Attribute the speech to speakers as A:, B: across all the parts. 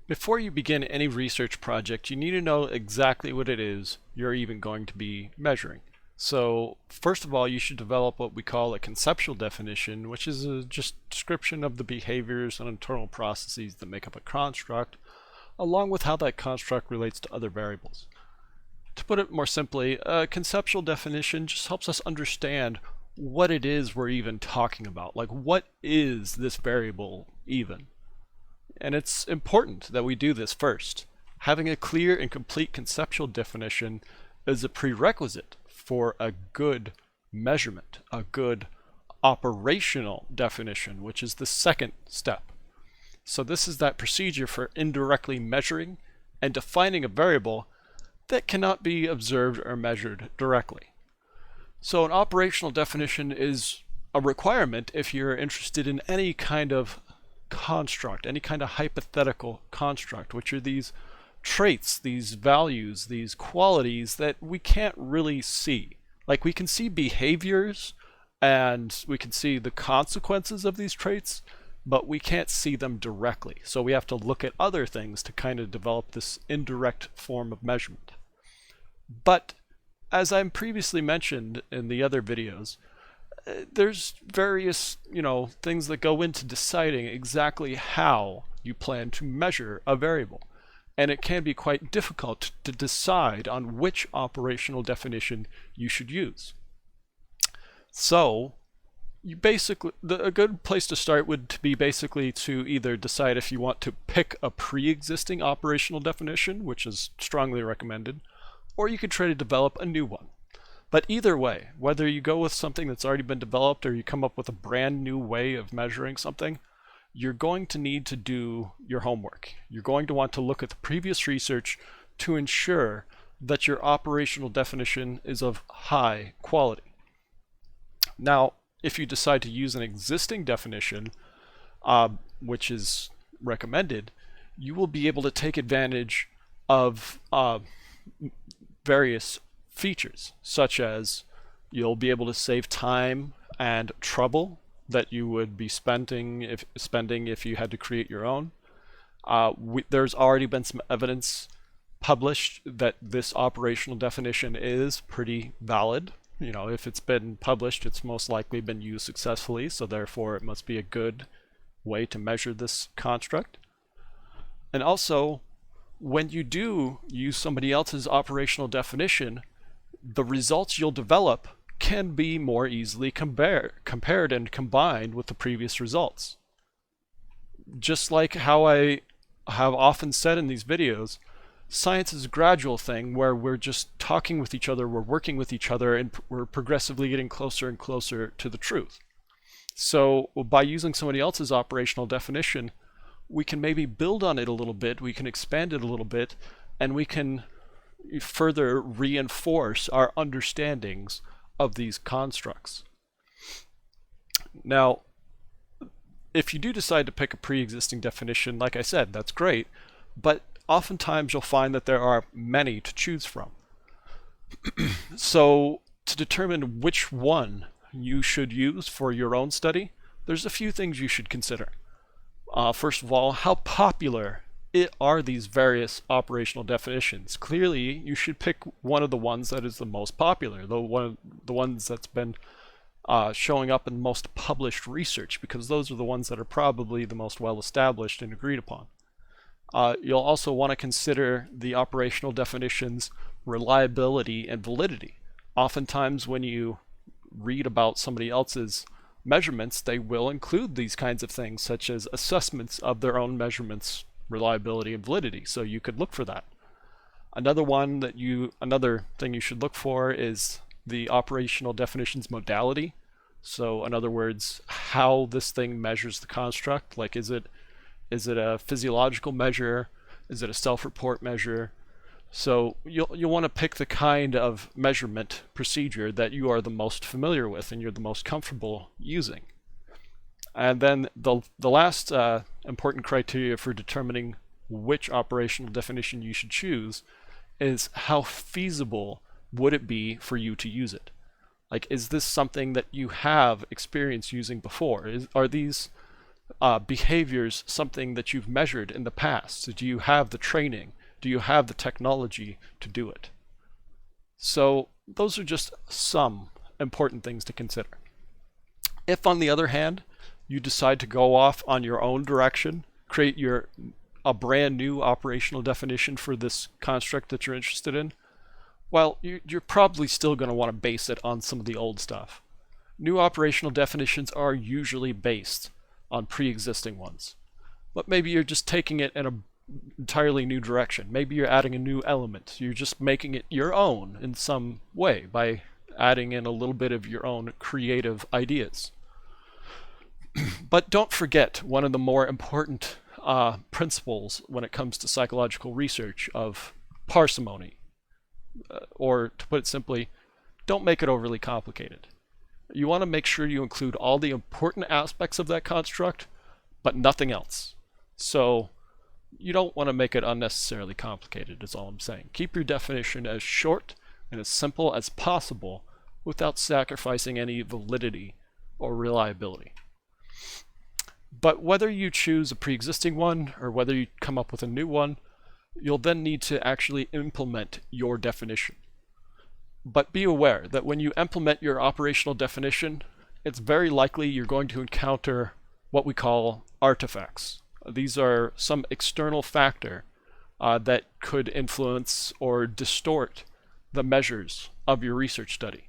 A: Before you begin any research project, you need to know exactly what it is you're even going to be measuring. So first of all, you should develop what we call a conceptual definition, which is a just description of the behaviors and internal processes that make up a construct, along with how that construct relates to other variables. To put it more simply, a conceptual definition just helps us understand what it is we're even talking about. Like, what is this variable even? And it's important that we do this first. Having a clear and complete conceptual definition is a prerequisite for a good measurement, a good operational definition, which is the second step. So this is that procedure for indirectly measuring and defining a variable that cannot be observed or measured directly. So an operational definition is a requirement if you're interested in any kind of construct, any kind of hypothetical construct, which are these traits, these values, these qualities that we can't really see. Like, we can see behaviors and we can see the consequences of these traits, but we can't see them directly. So we have to look at other things to kind of develop this indirect form of measurement. But as I previously mentioned in the other videos, there's various, things that go into deciding exactly how you plan to measure a variable. And it can be quite difficult to decide on which operational definition you should use. So a good place to start would be basically to either decide if you want to pick a pre-existing operational definition, which is strongly recommended, or you could try to develop a new one. But either way, whether you go with something that's already been developed or you come up with a brand new way of measuring something, you're going to need to do your homework. You're going to want to look at the previous research to ensure that your operational definition is of high quality. Now, if you decide to use an existing definition, which is recommended, you will be able to take advantage of various features, such as you'll be able to save time and trouble that you would be spending if you had to create your own. There's already been some evidence published that this operational definition is pretty valid. If it's been published, it's most likely been used successfully, so therefore it must be a good way to measure this construct. And also, when you do use somebody else's operational definition, the results you'll develop can be more easily compared and combined with the previous results. Just like how I have often said in these videos, science is a gradual thing where we're just talking with each other, we're working with each other, and we're progressively getting closer and closer to the truth. So by using somebody else's operational definition, we can maybe build on it a little bit, we can expand it a little bit, and we can further reinforce our understandings of these constructs. Now, if you do decide to pick a pre-existing definition, like I said, that's great, but oftentimes you'll find that there are many to choose from. So to determine which one you should use for your own study, there's a few things you should consider. First of all, how popular are these various operational definitions? Clearly, you should pick one of the ones that is the most popular, the ones that's been showing up in most published research, because those are the ones that are probably the most well established and agreed upon. You'll also want to consider the operational definition's reliability and validity. Oftentimes when you read about somebody else's measurements, they will include these kinds of things, such as assessments of their own measurements, reliability and validity. So you could look for that. Another thing you should look for is the operational definition's modality. So in other words, how this thing measures the construct. Like, is it a physiological measure? Is it a self-report measure? So you'll want to pick the kind of measurement procedure that you are the most familiar with and you're the most comfortable using. And then the last important criteria for determining which operational definition you should choose is how feasible would it be for you to use it? Like, is this something that you have experience using before? Are these behaviors something that you've measured in the past? So do you have the training? Do you have the technology to do it? So those are just some important things to consider. If, on the other hand, you decide to go off on your own direction, create a brand new operational definition for this construct that you're interested in, well, you're probably still going to want to base it on some of the old stuff. New operational definitions are usually based on pre-existing ones. But maybe you're just taking it in an entirely new direction. Maybe you're adding a new element. You're just making it your own in some way by adding in a little bit of your own creative ideas. But don't forget one of the more important principles when it comes to psychological research of parsimony. Or to put it simply, don't make it overly complicated. You want to make sure you include all the important aspects of that construct, but nothing else. So you don't want to make it unnecessarily complicated, is all I'm saying. Keep your definition as short and as simple as possible without sacrificing any validity or reliability. But whether you choose a pre-existing one or whether you come up with a new one, you'll then need to actually implement your definition. But be aware that when you implement your operational definition, it's very likely you're going to encounter what we call artifacts. These are some external factor that could influence or distort the measures of your research study.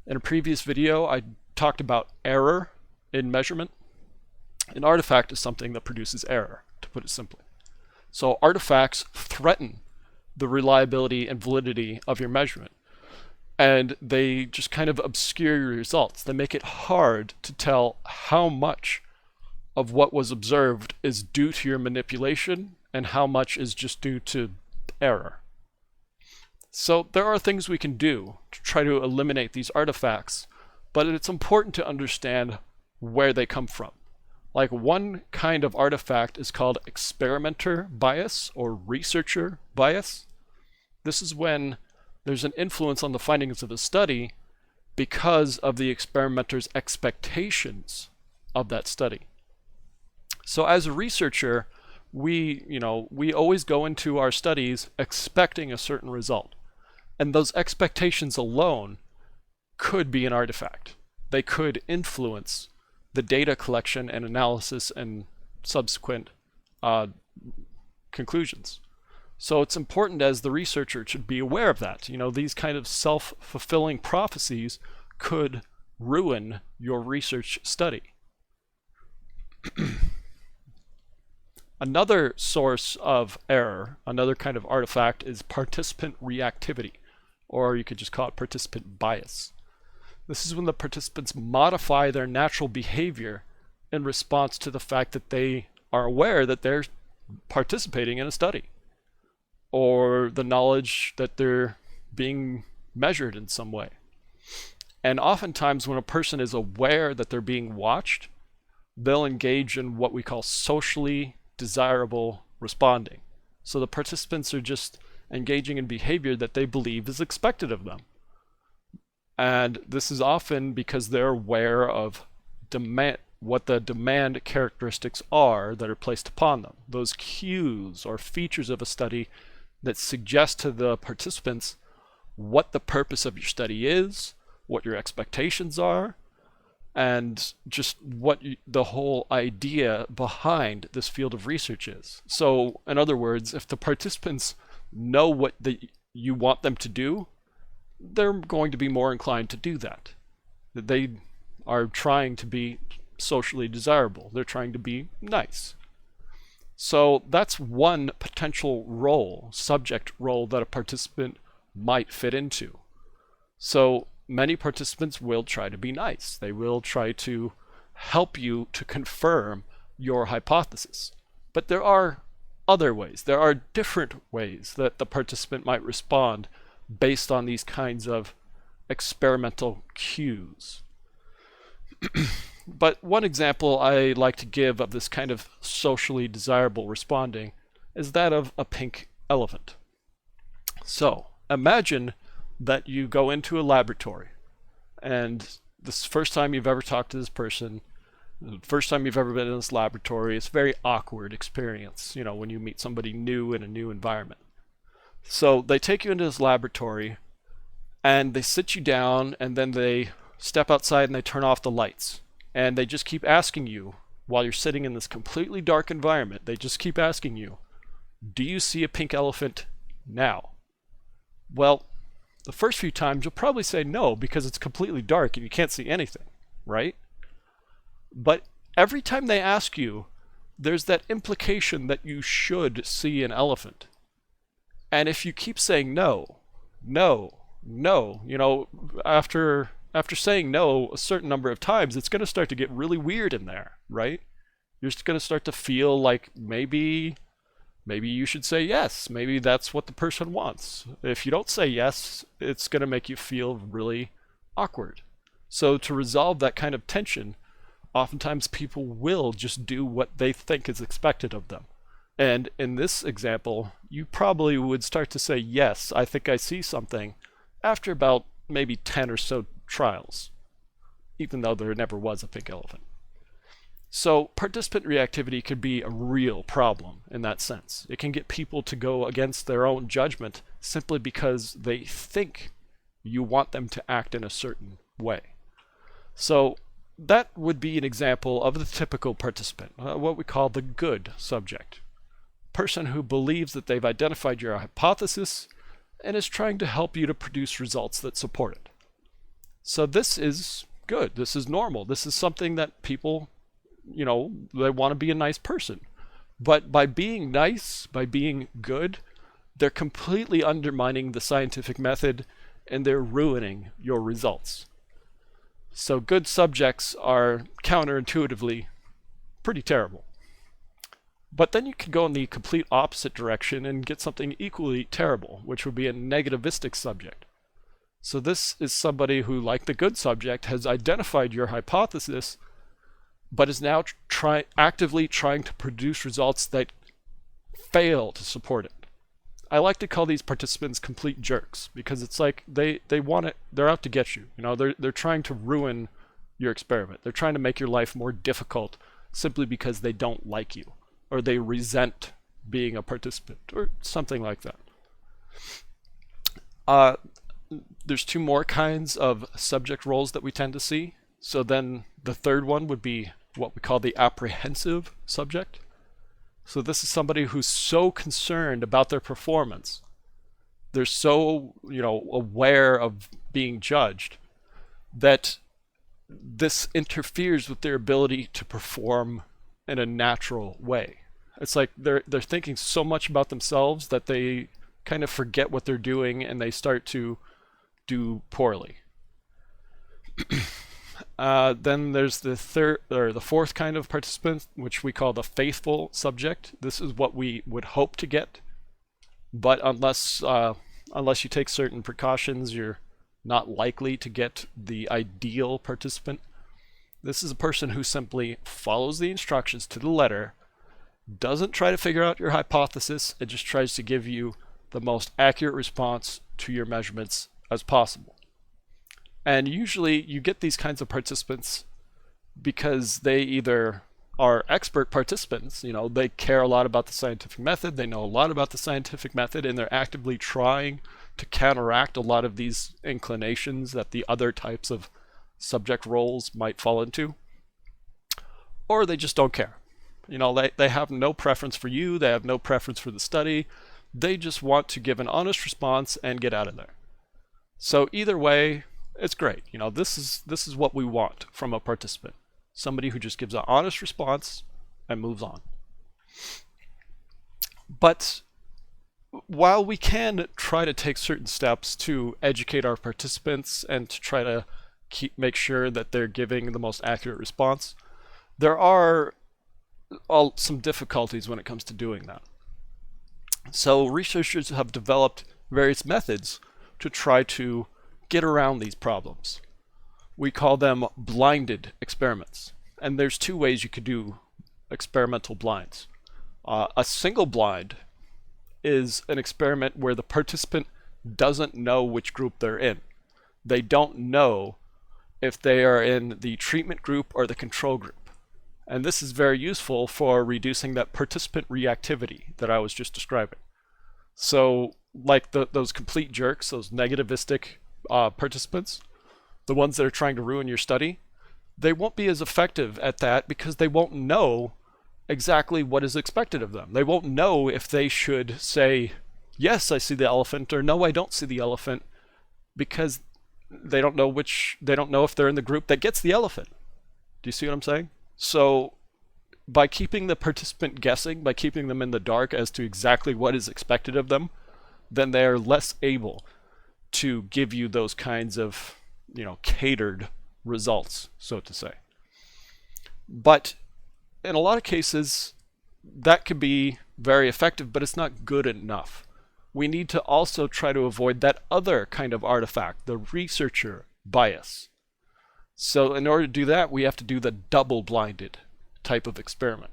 A: In a previous video, I talked about error in measurement. An artifact is something that produces error, to put it simply. So artifacts threaten the reliability and validity of your measurement. And they just kind of obscure your results. They make it hard to tell how much of what was observed is due to your manipulation and how much is just due to error. So there are things we can do to try to eliminate these artifacts, but it's important to understand where they come from. Like, one kind of artifact is called experimenter bias or researcher bias. This is when there's an influence on the findings of the study because of the experimenter's expectations of that study. So as a researcher, we always go into our studies expecting a certain result. And those expectations alone could be an artifact. They could influence the data collection and analysis and subsequent conclusions. So it's important as the researcher to be aware of that. These kind of self-fulfilling prophecies could ruin your research study. Another source of error, another kind of artifact, is participant reactivity, or you could just call it participant bias. This is when the participants modify their natural behavior in response to the fact that they are aware that they're participating in a study, or the knowledge that they're being measured in some way. And oftentimes when a person is aware that they're being watched, they'll engage in what we call socially desirable responding. So the participants are just engaging in behavior that they believe is expected of them. And this is often because they're aware of what the demand characteristics are that are placed upon them. Those cues or features of a study that suggest to the participants what the purpose of your study is, what your expectations are, and just what the whole idea behind this field of research is. So, in other words, if the participants know what you want them to do, they're going to be more inclined to do that. They are trying to be socially desirable. They're trying to be nice. So that's one potential subject role that a participant might fit into. So many participants will try to be nice. They will try to help you to confirm your hypothesis. But there are other ways. There are different ways that the participant might respond based on these kinds of experimental cues. But one example I like to give of this kind of socially desirable responding is that of a pink elephant. So imagine that you go into a laboratory, and this first time you've ever talked to this person, the first time you've ever been in this laboratory, it's a very awkward experience, when you meet somebody new in a new environment. So they take you into this laboratory and they sit you down, and then they step outside and they turn off the lights. And they just keep asking you, while you're sitting in this completely dark environment, they just keep asking you, do you see a pink elephant now? Well, the first few times you'll probably say no because it's completely dark and you can't see anything, right? But every time they ask you, there's that implication that you should see an elephant. And if you keep saying no, no, no, after saying no a certain number of times, it's going to start to get really weird in there, right? You're just going to start to feel like maybe you should say yes. Maybe that's what the person wants. If you don't say yes, it's going to make you feel really awkward. So to resolve that kind of tension, oftentimes people will just do what they think is expected of them. And in this example, you probably would start to say, yes, I think I see something, after about maybe 10 or so trials, even though there never was a pink elephant. So participant reactivity could be a real problem in that sense. It can get people to go against their own judgment simply because they think you want them to act in a certain way. So that would be an example of the typical participant, what we call the good subject. Person who believes that they've identified your hypothesis and is trying to help you to produce results that support it. So this is good. This is normal. This is something that people, they want to be a nice person. But by being nice, by being good, they're completely undermining the scientific method and they're ruining your results. So good subjects are counterintuitively pretty terrible. But then you can go in the complete opposite direction and get something equally terrible, which would be a negativistic subject. So this is somebody who, like the good subject, has identified your hypothesis, but is now actively trying to produce results that fail to support it. I like to call these participants complete jerks, because it's like they want it, they're out to get you. They're trying to ruin your experiment. They're trying to make your life more difficult simply because they don't like you, or they resent being a participant, or something like that. There's two more kinds of subject roles that we tend to see. So then the third one would be what we call the apprehensive subject. So this is somebody who's so concerned about their performance. They're so, aware of being judged that this interferes with their ability to perform in a natural way. It's like they're thinking so much about themselves that they kind of forget what they're doing and they start to do poorly. Then there's the fourth kind of participant, which we call the faithful subject. This is what we would hope to get, but unless you take certain precautions, you're not likely to get the ideal participant. This is a person who simply follows the instructions to the letter, doesn't try to figure out your hypothesis, and just tries to give you the most accurate response to your measurements as possible. And usually you get these kinds of participants because they either are expert participants, they care a lot about the scientific method, they know a lot about the scientific method, and they're actively trying to counteract a lot of these inclinations that the other types of subject roles might fall into, or they just don't care. They have no preference for you, they have no preference for the study, they just want to give an honest response and get out of there. So either way, it's great. This is what we want from a participant. Somebody who just gives an honest response and moves on. But while we can try to take certain steps to educate our participants and to try to make sure that they're giving the most accurate response, there are some difficulties when it comes to doing that. So researchers have developed various methods to try to get around these problems. We call them blinded experiments. And there's two ways you could do experimental blinds. A single blind is an experiment where the participant doesn't know which group they're in. They don't know if they are in the treatment group or the control group. And this is very useful for reducing that participant reactivity that I was just describing. So like those complete jerks, those negativistic participants, the ones that are trying to ruin your study, they won't be as effective at that because they won't know exactly what is expected of them. They won't know if they should say, yes, I see the elephant, or no, I don't see the elephant, because they don't know if they're in the group that gets the elephant. Do you see what I'm saying? So by keeping the participant guessing, by keeping them in the dark as to exactly what is expected of them, then they're less able to give you those kinds of, catered results, so to say. But in a lot of cases, that could be very effective, but it's not good enough. We need to also try to avoid that other kind of artifact, the researcher bias. So in order to do that, we have to do the double-blinded type of experiment.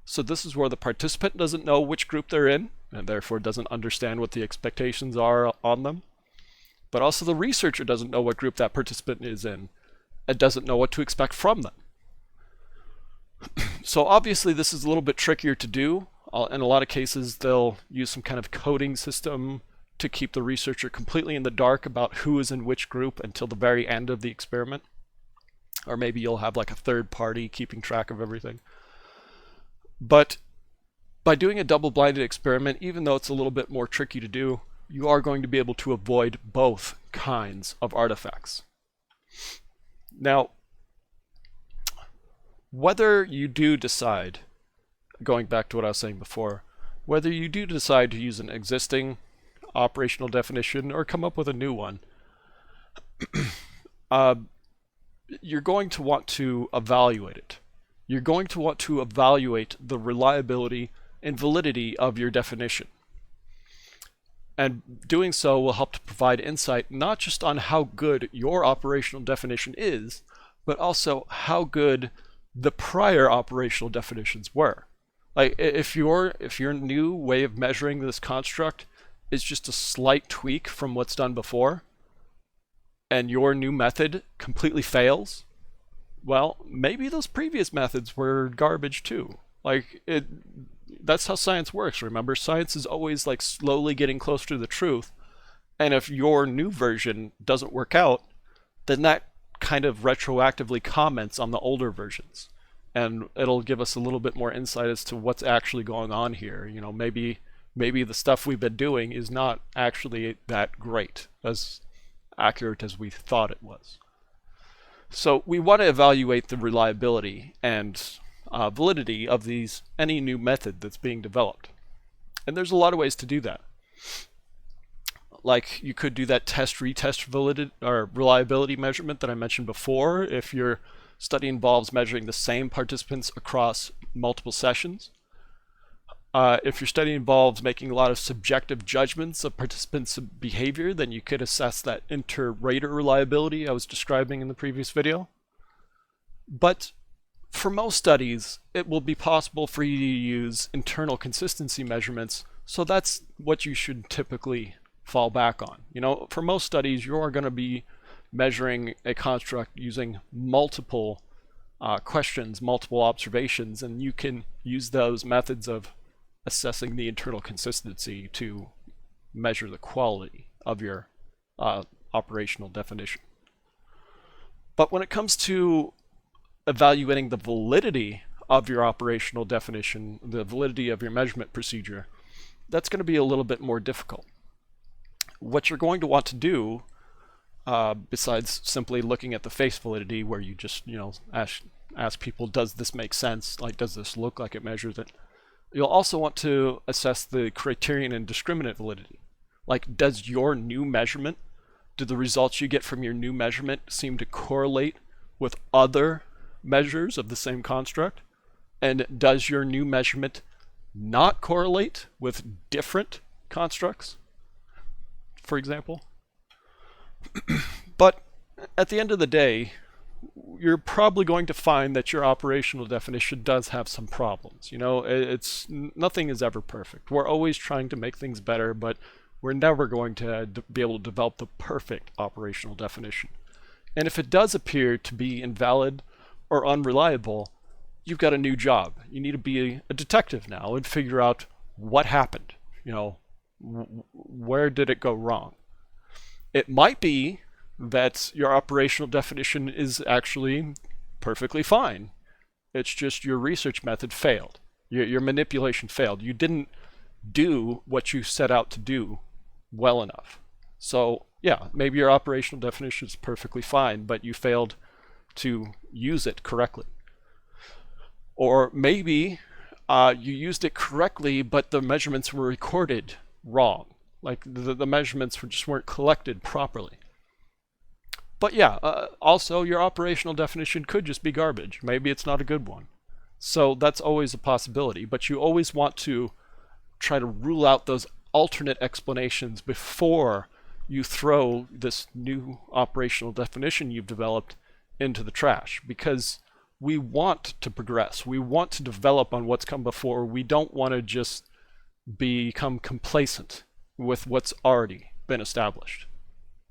A: So this is where the participant doesn't know which group they're in, and therefore doesn't understand what the expectations are on them. But also the researcher doesn't know what group that participant is in, and doesn't know what to expect from them. So obviously this is a little bit trickier to do. In a lot of cases, they'll use some kind of coding system to keep the researcher completely in the dark about who is in which group until the very end of the experiment. Or maybe you'll have like a third party keeping track of everything. But by doing a double-blinded experiment, even though it's a little bit more tricky to do, you are going to be able to avoid both kinds of artifacts. Now, whether you do decide, going back to what I was saying before, whether you do decide to use an existing operational definition or come up with a new one, you're going to want to evaluate it. You're going to want to evaluate the reliability and validity of your definition. And doing so will help to provide insight not just on how good your operational definition is, but also how good the prior operational definitions were. Like if your new way of measuring this construct is just a slight tweak from what's done before, and your new method completely fails, well, maybe those previous methods were garbage too. That's how science works, remember? Science is always like slowly getting closer to the truth, and if your new version doesn't work out, then that kind of retroactively comments on the older versions, and it'll give us a little bit more insight as to what's actually going on here. Maybe the stuff we've been doing is not actually that great, as accurate as we thought it was. So we want to evaluate the reliability and validity of any new method that's being developed. And there's a lot of ways to do that. Like you could do that test-retest validity or reliability measurement that I mentioned before if your study involves measuring the same participants across multiple sessions. If your study involves making a lot of subjective judgments of participants' behavior, then you could assess that inter-rater reliability I was describing in the previous video. But for most studies, it will be possible for you to use internal consistency measurements, so that's what you should typically fall back on. For most studies, you are going to be measuring a construct using multiple questions, multiple observations, and you can use those methods of assessing the internal consistency to measure the quality of your operational definition. But when it comes to evaluating the validity of your operational definition, the validity of your measurement procedure, that's going to be a little bit more difficult. What you're going to want to do, besides simply looking at the face validity, where you just ask people, does this make sense? Like, does this look like it measures it? You'll also want to assess the criterion and discriminate validity. Like, does your new measurement, do the results you get from your new measurement seem to correlate with other measures of the same construct? And does your new measurement not correlate with different constructs, for example? But at the end of the day, you're probably going to find that your operational definition does have some problems. It's nothing is ever perfect. We're always trying to make things better, but we're never going to be able to develop the perfect operational definition. And if it does appear to be invalid or unreliable, you've got a new job. You need to be a detective now and figure out what happened. Where did it go wrong? It might be that your operational definition is actually perfectly fine. It's just your research method failed. Your manipulation failed. You didn't do what you set out to do well enough. So yeah, maybe your operational definition is perfectly fine, but you failed to use it correctly. Or maybe you used it correctly, but the measurements were recorded wrong. Like the measurements just weren't collected properly. But yeah, also your operational definition could just be garbage. Maybe it's not a good one. So that's always a possibility, but you always want to try to rule out those alternate explanations before you throw this new operational definition you've developed into the trash, because we want to progress. We want to develop on what's come before. We don't want to just become complacent with what's already been established.